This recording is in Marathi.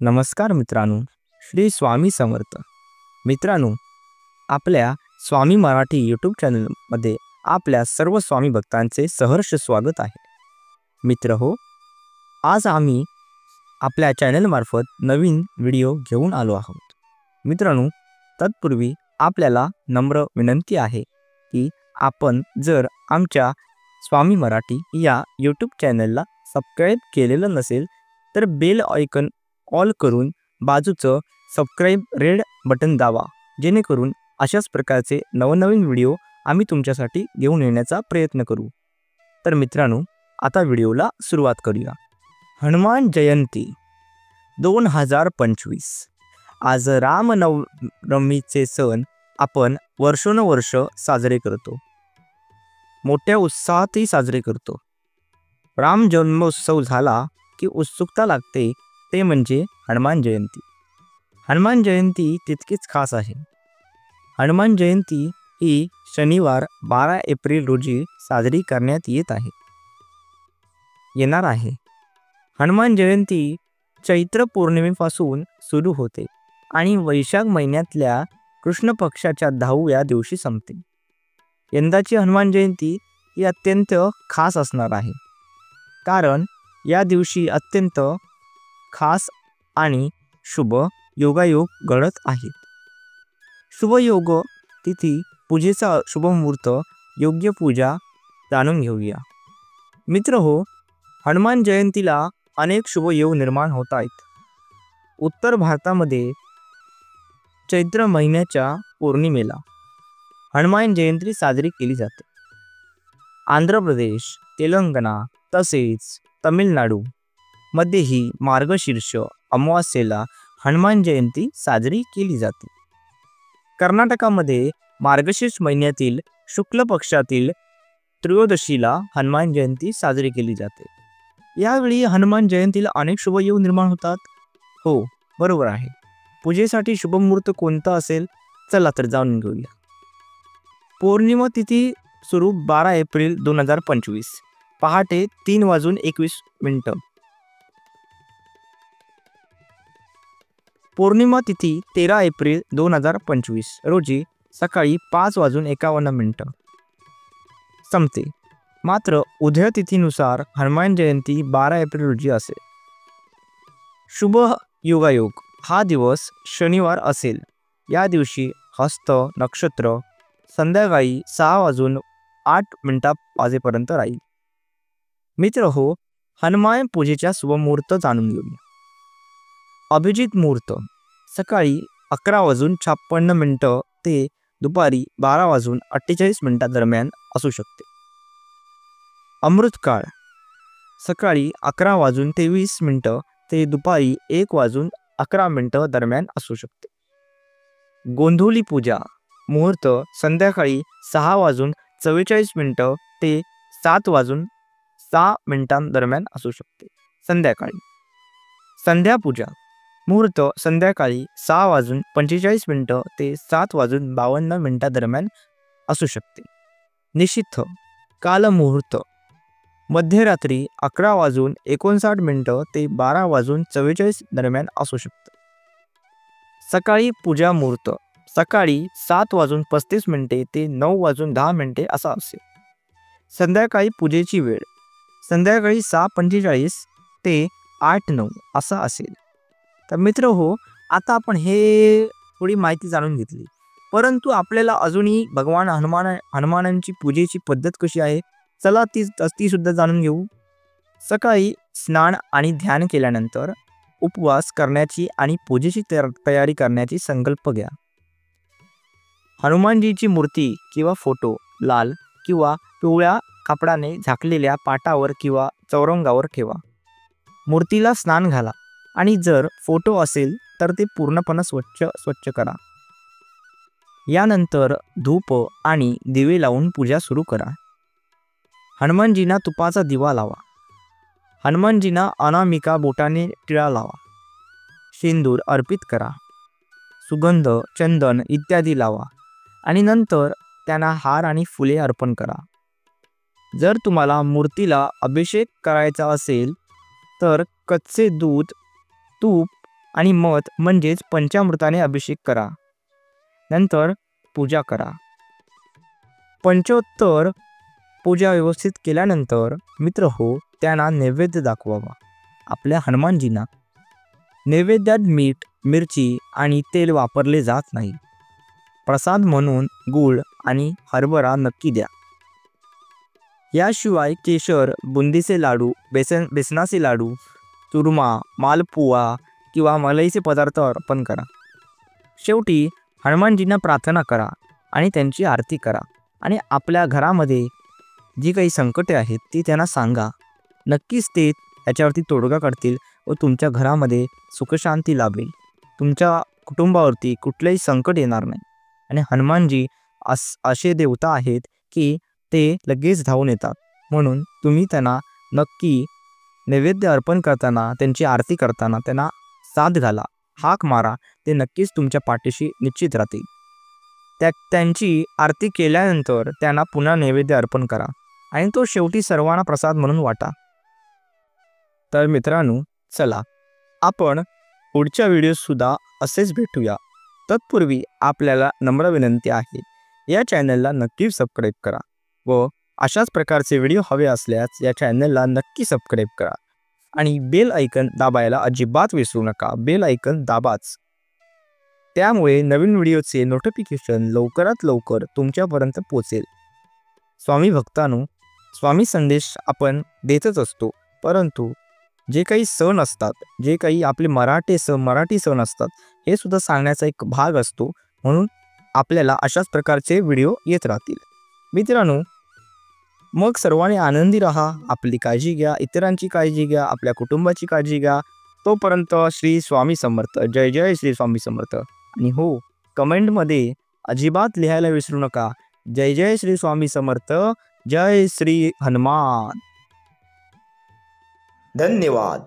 नमस्कार मित्रांनो, श्री स्वामी समर्थ. मित्रांनो, आपल्या स्वामी मराठी यूट्यूब चॅनलमध्ये आपल्या सर्व स्वामी भक्तांचे सहर्ष स्वागत आहे. मित्र हो, आज आम्ही आपल्या चॅनलमार्फत नवीन व्हिडिओ घेऊन आलो आहोत. मित्रांनो, तत्पूर्वी आपल्याला नम्र विनंती आहे की आपण जर आमच्या स्वामी मराठी या यूट्यूब चॅनलला सबस्क्राईब केलेलं नसेल तर बेल आयकन ऑल करून बाजूचं सबस्क्राईब रेड बटन दाबा, जेणेकरून अशाच प्रकारचे नवनवीन व्हिडिओ आम्ही तुमच्यासाठी घेऊन येण्याचा प्रयत्न करू. तर मित्रांनो, आता व्हिडिओला सुरुवात करूया. हनुमान जयंती 2025. आज रामनवमीचे सण आपण वर्षोनवर्ष साजरे करतो, मोठ्या उत्साहातही साजरे करतो. राम जन्मोत्सव झाला की उत्सुकता लागते, ते म्हणजे हनुमान जयंती. हनुमान जयंती तितकीच खास आहे. हनुमान जयंती ही शनिवार 12 एप्रिल रोजी साजरी करण्यात येणार आहे. हनुमान जयंती चैत्र पौर्णिमेपासून सुरू होते आणि वैशाख महिन्यातल्या कृष्ण पक्षाच्या 10व्या दिवशी संपते. यंदाची हनुमान जयंती ही अत्यंत खास असणार आहे, कारण या दिवशी अत्यंत खास आणि शुभ योगायोग घडत आहेत. शुभयोग तिथी, पूजेचा शुभ मुहूर्त, योग्य पूजा जाणून घेऊया. मित्र हो, हनुमान जयंतीला अनेक शुभयोग निर्माण होत आहेत. उत्तर भारतामध्ये चैत्र महिन्याच्या पौर्णिमेला हनुमान जयंती साजरी केली जाते. आंध्र प्रदेश, तेलंगणा तसेच तमिळनाडू मध्येही मार्गशीर्ष अमावास्येला हनुमान जयंती साजरी केली जाते. कर्नाटकामध्ये मार्गशीर्ष महिन्यातील शुक्ल पक्षातील त्रयोदशीला हनुमान जयंती साजरी केली जाते. यावेळी हनुमान जयंतीला अनेक शुभयोग निर्माण होतात. हो, बरोबर आहे. पूजेसाठी शुभमुहूर्त कोणता असेल, चला तर जाणून घेऊया. पौर्णिमा तिथी सुरू 12 एप्रिल 2025 पहाटे 3:21. पौर्णिमा तिथी 13 एप्रिल 2025 रोजी सकाळी 5:51 संपते. मात्र उदय तिथीनुसार हनुमान जयंती 12 एप्रिल रोजी असेल. शुभ योगायोग हा दिवस शनिवार असेल. या दिवशी हस्त नक्षत्र संध्याकाळी 6:08 वाजेपर्यंत राहील. मित्र हो, हनुमान पूजेच्या शुभमुहूर्त जाणून घेऊया. अभिजित मुहूर्त सकाळी 11:56 ते दुपारी 12:48 दरम्यान असू शकते. अमृतकाळ सकाळी 11:23 ते दुपारी 1:11 दरम्यान असू शकते. गोंधुली पूजा मुहूर्त संध्याकाळी 6:44 ते 7:06 दरम्यान असू शकते. संध्याकाळी संध्या पूजा मुहूर्त संध्याकाळी 6:45 ते 7:52 दरम्यान असू शकते. निषिद्ध काल मुहूर्त मध्यरात्री 11:59 ते 12:44 दरम्यान असू शकते. सकाळी पूजा मुहूर्त सकाळी 7:35 ते 9:10 असा असेल. संध्याकाळी पूजेची वेळ संध्याकाळी 6:45 ते 8:09 असा असेल. तर मित्र हो, आता आपण हे थोडी माहिती जाणून घेतली, परंतु आपल्याला अजूनही भगवान हनुमानांची पूजेची पद्धत कशी आहे, चला ती सुद्धा जाणून घेऊ. सकाळी स्नान आणि ध्यान केल्यानंतर उपवास करण्याची आणि पूजेची तयारी करण्याची संकल्प घ्या. हनुमानजीची मूर्ती किंवा फोटो लाल किंवा पिवळ्या कापडाने झाकलेल्या पाटावर किंवा चौरंगावर ठेवा. मूर्तीला स्नान घाला आणि जर फोटो असेल तर ते पूर्णपणे स्वच्छ करा. यानंतर धूप आणि दिवे लावून पूजा सुरू करा. हनुमानजींना तुपाचा दिवा लावा. हनुमानजींना अनामिका बोटाने टिळा लावा. शेंदूर अर्पित करा. सुगंध, चंदन इत्यादी लावा आणि नंतर त्यांना हार आणि फुले अर्पण करा. जर तुम्हाला मूर्तीला अभिषेक करायचा असेल तर कच्चे दूध, तूप आणि मध म्हणजेच पंचामृताने अभिषेक करा. नंतर पूजा करा. पंचोत्तर पूजा व्यवस्थित केल्यानंतर मित्र हो त्यांना नैवेद्य दाखवावा. आपल्या हनुमानजींना नैवेद्यात मीठ, मिरची आणि तेल वापरले जात नाही. प्रसाद म्हणून गूळ आणि हरभरा नक्की द्या. याशिवाय केशर, बुंदीचे लाडू, बेसनाचे लाडू, चुरमा, मालपुआ किंवा मलईचे पदार्थ अर्पण करा. शेवटी हनुमानजींना प्रार्थना करा आणि त्यांची आरती करा आणि आपल्या घरामध्ये जी काही संकटे आहेत ती त्यांना सांगा. नक्कीच ते याच्यावरती तोडगा काढतील व तुमच्या घरामध्ये सुखशांती लाभेल. तुमच्या कुटुंबावरती कुठलेही संकट येणार नाही. आणि हनुमानजी असे देवता आहेत की ते लगेच धावून येतात. म्हणून तुम्ही त्यांना नक्की नैवेद्य अर्पण करताना, त्यांची आरती करताना त्यांना साथ घाला, हाक मारा. ते नक्कीच तुमच्या पाठीशी निश्चित राहतील. त्यांची आरती केल्यानंतर त्यांना पुन्हा नैवेद्य अर्पण करा आणि तो शेवटी सर्वांना प्रसाद म्हणून वाटा. तर मित्रांनो, चला आपण पुढच्या व्हिडिओत सुद्धा असेच भेटूया. तत्पूर्वी आपल्याला नम्र विनंती आहे, या चॅनलला नक्की सबस्क्राईब करा व अशाच प्रकारचे व्हिडिओ हवे असल्यास या चॅनलला नक्की सबस्क्राईब करा आणि बेल आयकन दाबायला अजिबात विसरू नका. बेल आयकन दाबाच, त्यामुळे नवीन व्हिडिओचे नोटिफिकेशन लवकरात लवकर तुमच्यापर्यंत पोहोचेल. स्वामी भक्तांनो, स्वामी संदेश आपण देतच असतो, परंतु जे काही सण असतात, जे काही आपले मराठी सण असतात, हे सुद्धा सांगण्याचा एक भाग असतो. म्हणून आपल्याला अशाच प्रकारचे व्हिडिओ येत राहतील. मित्रांनो, मग सर्वांनी आनंदी राहा, आपली काळजी घ्या, इतरांची काळजी घ्या, आपल्या कुटुंबाची काळजी घ्या. तोपर्यंत श्री स्वामी समर्थ. जय जय श्री स्वामी समर्थ. आणि हो, कमेंटमध्ये अजिबात लिहायला विसरू नका, जय जय श्री स्वामी समर्थ, जय श्री हनुमान. धन्यवाद.